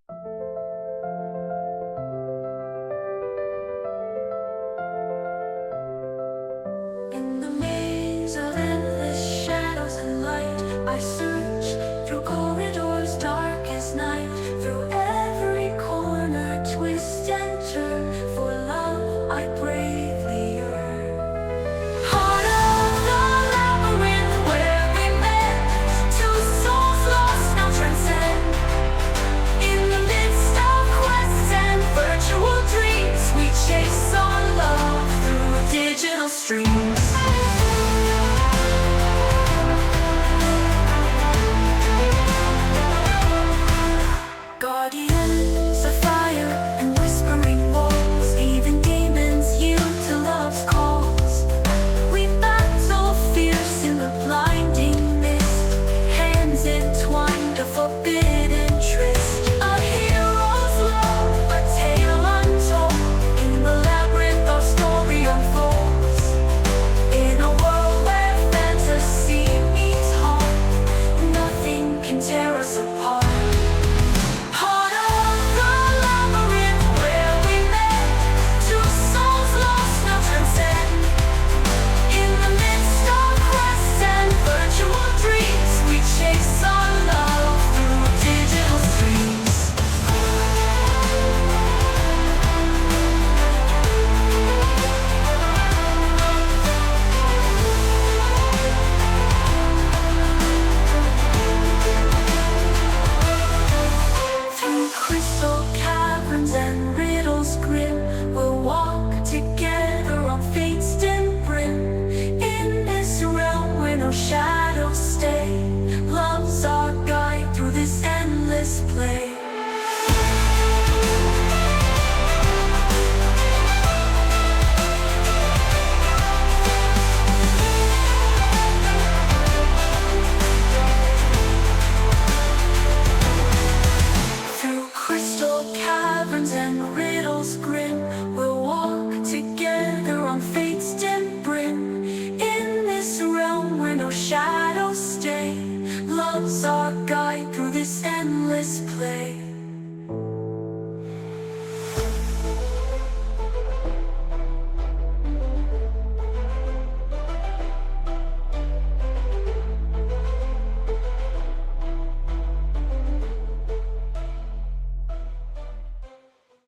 In the maze of endless shadows and light, I search through corridors dark as night, through every corner, twist and turn. For love I bravely yearn. Heart of the labyrinth where we met, two souls lost now transcend. In the midst of quests and virtual dreams, we chase our love through digital streams. Guardians of fire and whispering walls, even demons yield to love's calls. We battle fierce in the blinding mist, hands entwined, a forbidden tryst. A hero's love, a tale untold. In the labyrinth our story unfolds. In a world where fantasy meets heart, nothing can tear us apart. Heart of the labyrinth where we met, two souls lost now transcend. In the midst of quests and virtual dreams, we chase our love through digital streams. Through crystal caverns and riddles grim, we'll walk together on fate's dim brim. In this realm where no shadows stay, love's our guide through this endless play. Through crystal caverns and riddles grim, we'll walk together on fate's dim brim. In this realm where no shadows stay, love's our guide through this endless play.